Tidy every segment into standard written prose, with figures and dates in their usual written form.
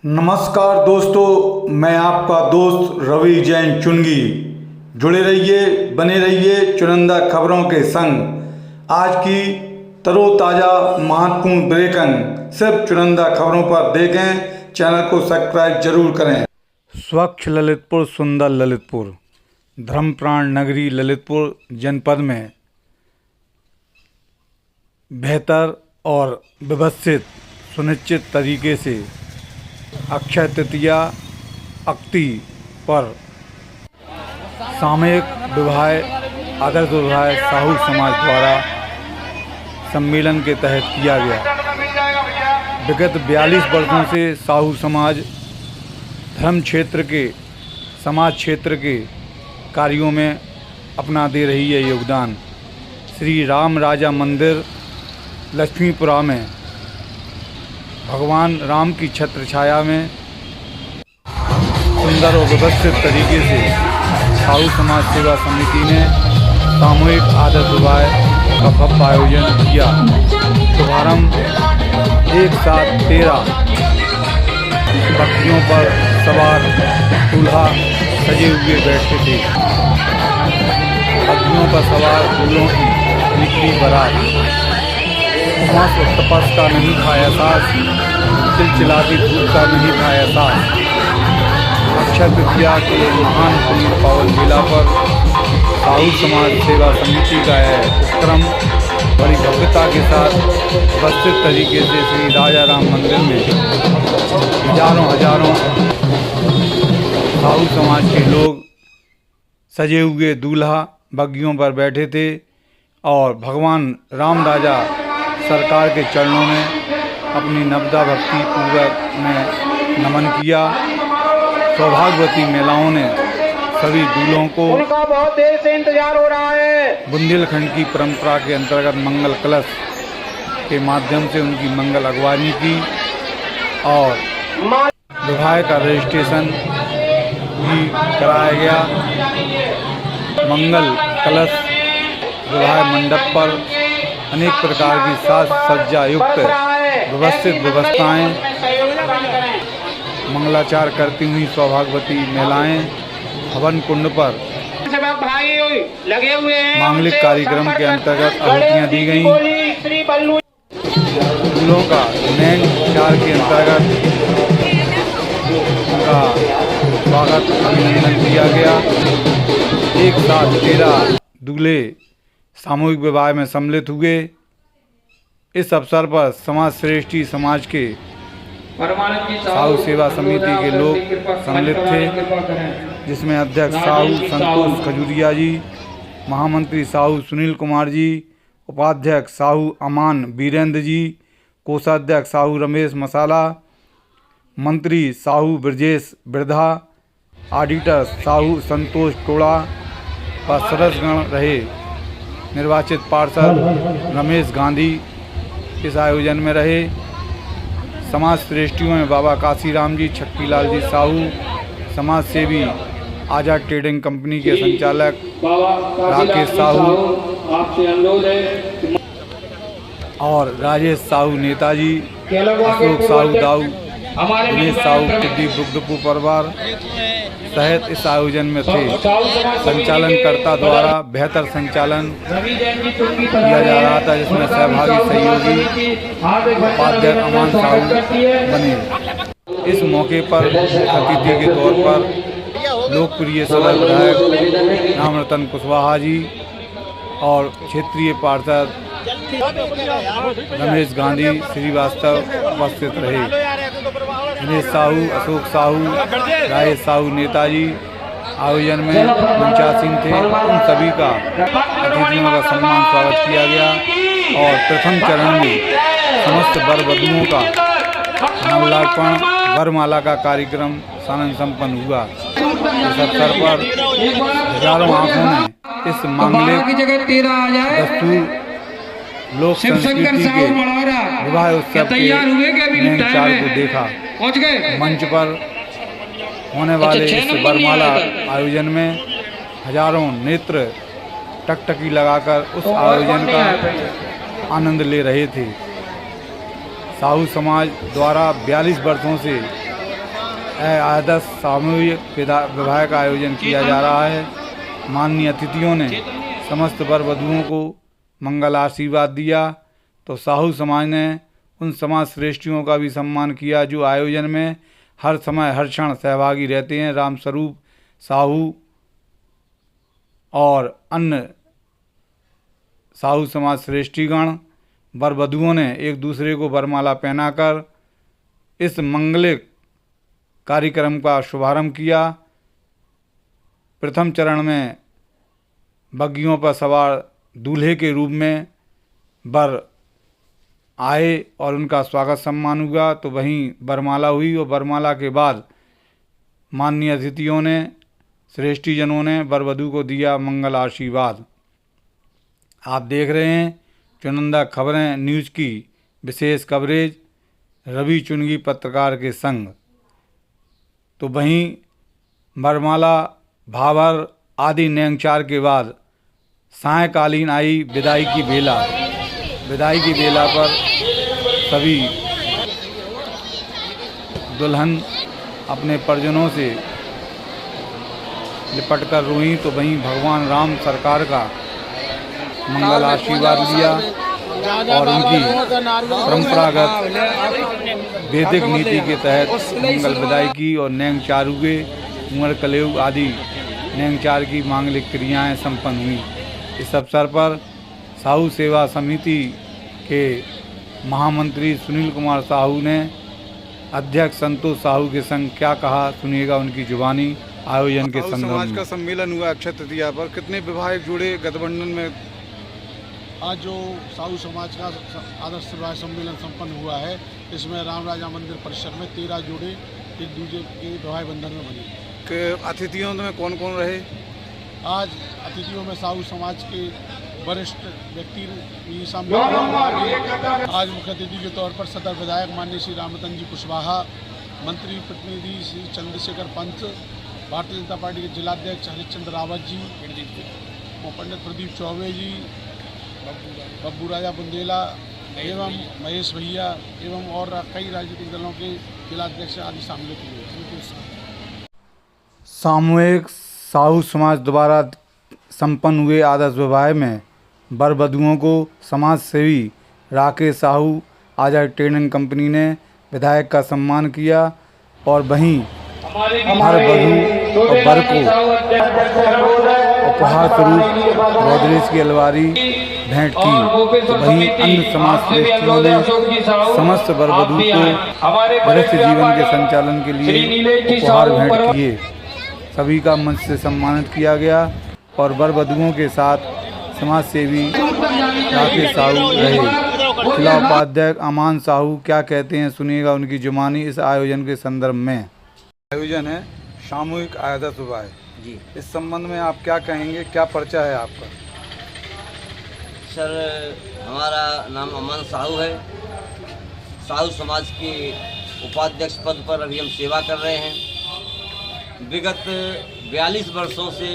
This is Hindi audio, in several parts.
नमस्कार दोस्तों, मैं आपका दोस्त रवि जैन चुनगी। जुड़े रहिए, बने रहिए चुनिंदा खबरों के संग। आज की तरोताज़ा महत्वपूर्ण ब्रेकिंग सिर्फ चुनिंदा खबरों पर देखें। चैनल को सब्सक्राइब जरूर करें। स्वच्छ ललितपुर, सुंदर ललितपुर। धर्मप्राण नगरी ललितपुर जनपद में बेहतर और व्यवस्थित सुनिश्चित तरीके से अक्षय तृतीया अक्ति पर सामूहिक विवाह आदर्श विवाह साहू समाज द्वारा सम्मेलन के तहत किया गया। विगत 42 वर्षों से साहू समाज धर्म क्षेत्र के समाज क्षेत्र के कार्यों में अपना दे रही है योगदान। श्री राम राजा मंदिर लक्ष्मीपुरा में भगवान राम की छत्र छाया में सुंदर और व्यवस्थित तरीके से साहू समाज सेवा समिति ने सामूहिक आदर्श विवाह का भव्य आयोजन किया। शुभारंभ 1-7-13 बकरियों पर सवार दूल्हा सजे हुए बैठे थे। बकरियों पर सवार दूल्हों की निकली बारात। उमास तपस का नहीं था एहसास, चिलचिलाती धूप का नहीं था एहसास। अक्षय तृतीया के महान पुण्य पावन मेला पर साहू समाज सेवा समिति का यह उपक्रम बड़ी भव्यता के साथ व्यवस्थित तरीके से श्री राजा राम मंदिर में हजारों साहू समाज के लोग सजे हुए दूल्हा बग्गियों पर बैठे थे और भगवान राम राजा सरकार के चरणों में अपनी नवदा भक्ति पूर्वक में नमन किया। सौभाग्यवती महिलाओं ने सभी दूल्हों को उनका बहुत देर से इंतजार हो रहा है। बुंदेलखंड की परंपरा के अंतर्गत मंगल कलश के माध्यम से उनकी मंगल अगवानी की और विवाह का रजिस्ट्रेशन भी कराया गया। मंगल कलश विवाह मंडप पर अनेक प्रकार की साज सज्जा युक्त व्यवस्थित व्यवस्थाएं मंगलाचार करती हुई सौभाग्यवती महिलाएं हवन कुंड पर लगे हुए हैं। मांगलिक कार्यक्रम के अंतर्गत आहुतियां दी गईं। दूल्हों का नैन चार के अंतर्गत उनका स्वागत अभिनंदन किया गया। 1-7-13 दूल्हे सामूहिक विवाह में सम्मिलित हुए। इस अवसर पर समाज श्रेष्ठी समाज के साहू सेवा समिति के लोग सम्मिलित थे, जिसमें अध्यक्ष साहू संतोष खजूरिया जी, महामंत्री साहू सुनील कुमार जी, उपाध्यक्ष साहू अमान वीरेंद्र जी, कोषाध्यक्ष साहू रमेश मसाला, मंत्री साहू ब्रजेश बिरधा, ऑडिटर साहू संतोष टोड़ा व सदस्यगण रहे। निर्वाचित पार्षद रमेश गांधी इस आयोजन में रहे। समाज श्रेष्ठियों में बाबा काशीराम जी, छक्कीलाल जी साहू, समाज सेवी आजाद ट्रेडिंग कंपनी के संचालक राकेश साहू और राजेश साहू नेताजी, अशोक साहू दाऊ, दिनेश साहू सिद्धि दुग्धपू परिवार सहित इस आयोजन में थे। संचालनकर्ता द्वारा बेहतर संचालन किया जा रहा था, जिसमें सहभागी सहयोगी उपाध्यक्ष अमान साहू बने। इस मौके पर अतिथि के तौर पर लोकप्रिय सदर विधायक रामरतन कुशवाहा जी और क्षेत्रीय पार्षद रमेश गांधी श्रीवास्तव उपस्थित रहे। दिनेश साहू, अशोक साहू, राजेश साहू नेताजी आयोजन में मंचासीन थे। उन सभी का अतिथियों का सम्मान स्वागत किया गया और प्रथम चरण में समस्त वर वधुओं का नवलार्पण वरमाला का कार्यक्रम सानंद संपन्न हुआ। इस अवसर पर हजारों आंखों ने इस मांगलिक दस्तूर लोक संस्कृति के विवाह उत्सव के नैन चार को देखा। मंच पर होने वाले इस वरमाला आयोजन में हजारों नेत्र टकटकी लगाकर उस आयोजन का आनंद ले रहे थे। साहू समाज द्वारा 42 वर्षों से आदर्श सामूहिक विवाह का आयोजन किया जा रहा है। माननीय अतिथियों ने समस्त वर वधुओं को मंगल आशीर्वाद दिया, तो साहू समाज ने उन समाज श्रेष्ठियों का भी सम्मान किया जो आयोजन में हर समय हर क्षण सहभागी रहते हैं। रामस्वरूप साहू और अन्य साहू समाज श्रेष्ठीगण वर वधुओं ने एक दूसरे को वरमाला पहनाकर इस मंगलिक कार्यक्रम का शुभारंभ किया। प्रथम चरण में बग्गियों पर सवार दूल्हे के रूप में वर आए और उनका स्वागत सम्मान हुआ, तो वहीं वरमाला हुई और वरमाला के बाद माननीय अतिथियों ने श्रेष्ठीजनों ने वर वधू को दिया मंगल आशीर्वाद। आप देख रहे हैं चुनिंदा खबरें न्यूज़ की विशेष कवरेज रवि चुनगी पत्रकार के संग। तो वहीं वरमाला भावर आदि नेंगचार के बाद सायंकालीन आई विदाई की बेला। विदाई की बेला पर सभी दुल्हन अपने परिजनों से लिपट कर रोई, तो वहीं भगवान राम सरकार का मंगल आशीर्वाद लिया और उनकी परंपरागत वैदिक नीति के तहत मंगल विदाई की और नेंगचार हुए उमर कलेऊ आदि नेंगचार की मांगलिक क्रियाएं संपन्न हुई। इस अवसर पर साहू सेवा समिति के महामंत्री सुनील कुमार साहू ने अध्यक्ष संतोष साहू के संग क्या कहा, सुनिएगा उनकी जुबानी आयोजन के संदर्भ में। समाज का सम्मेलन हुआ अक्षय तृतीया पर, कितने विवाह जुड़े गठबंधन में? आज जो साहू समाज का आदर्श विवाह सम्मेलन संपन्न हुआ है, इसमें राम राजा मंदिर परिसर में 13 जोड़े एक दूसरे के विवाह बंधन में बने। अतिथियों में कौन कौन रहे? आज अतिथियों में साहू समाज के वरिष्ठ व्यक्ति भी शामिल हुए। आज मुख्य अतिथि के तौर पर सदर विधायक माननीय श्री रामरतन जी कुशवाहा, मंत्री प्रतिनिधि श्री चंद्रशेखर पंत, भारतीय जनता पार्टी के जिलाध्यक्ष हरिश्चंद्र रावत जी, पंडित प्रदीप चौबे जी, बब्बू राजा बुंदेला एवं महेश भैया एवं और कई राजनीतिक दलों के जिलाध्यक्ष आदि शामिल हुए। सामूहिक साहू समाज द्वारा संपन्न हुए आदर्श विवाह में वर वधुओं को समाज सेवी राकेश साहू आजाद ट्रेडिंग कंपनी ने विधायक का सम्मान किया और वहीं हर वधु और वर को उपहार स्वरूप गोदरेज की अलमारी भेंट की। तो वहीं अन्य समाज श्रेष्ठियों ने समस्त वर वधु को वरिष्ठ जीवन के संचालन के लिए उपहार भेंट किए। सभी का मंच से सम्मानित किया गया और वर वधुओं के साथ समाज सेवी राकेश साहू रहे। जिला उपाध्यक्ष अमान साहू क्या कहते हैं, सुनिएगा उनकी जुबानी इस आयोजन के संदर्भ में। आयोजन है सामूहिक आदर्श विवाह जी, इस संबंध में आप क्या कहेंगे, क्या पर्चा है आपका? सर, हमारा नाम अमन साहू है। साहू समाज के उपाध्यक्ष पद पर अभी हम सेवा कर रहे हैं। विगत 42 वर्षों से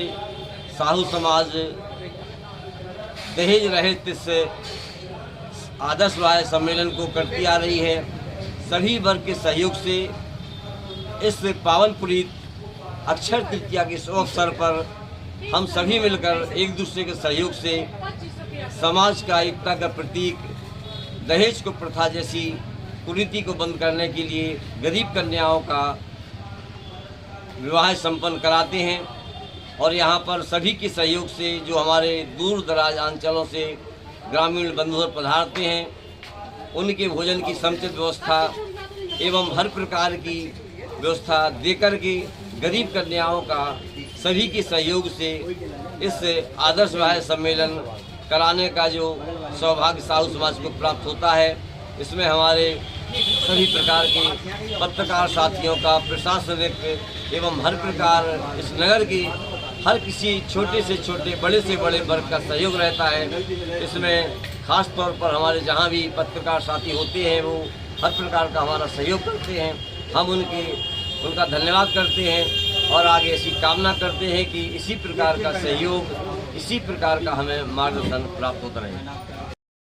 साहू समाज दहेज रहित इस आदर्श विवाह सम्मेलन को करती आ रही है। सभी वर्ग के सहयोग से इस पावन पुनीत अक्षय तृतीया के शुभ अवसर पर हम सभी मिलकर एक दूसरे के सहयोग से समाज का एकता का प्रतीक दहेज को प्रथा जैसी कुरीति को बंद करने के लिए गरीब कन्याओं का विवाह संपन्न कराते हैं। और यहाँ पर सभी के सहयोग से जो हमारे दूर दराज अंचलों से ग्रामीण बंधु पधारते हैं, उनके भोजन की समुचित व्यवस्था एवं हर प्रकार की व्यवस्था देकर के गरीब कन्याओं का सभी के सहयोग से इस आदर्श विवाह सम्मेलन कराने का जो सौभाग्य साहू समाज को प्राप्त होता है, इसमें हमारे सभी प्रकार के पत्रकार साथियों का, प्रशासनिक एवं हर प्रकार इस नगर की हर किसी छोटे से छोटे बड़े से बड़े वर्ग का सहयोग रहता है। इसमें खास तौर पर हमारे जहाँ भी पत्रकार साथी होते हैं वो हर प्रकार का हमारा सहयोग करते हैं। हम उनका धन्यवाद करते हैं और आगे ऐसी कामना करते हैं कि इसी प्रकार का सहयोग, इसी प्रकार का हमें मार्गदर्शन प्राप्त होता रहे।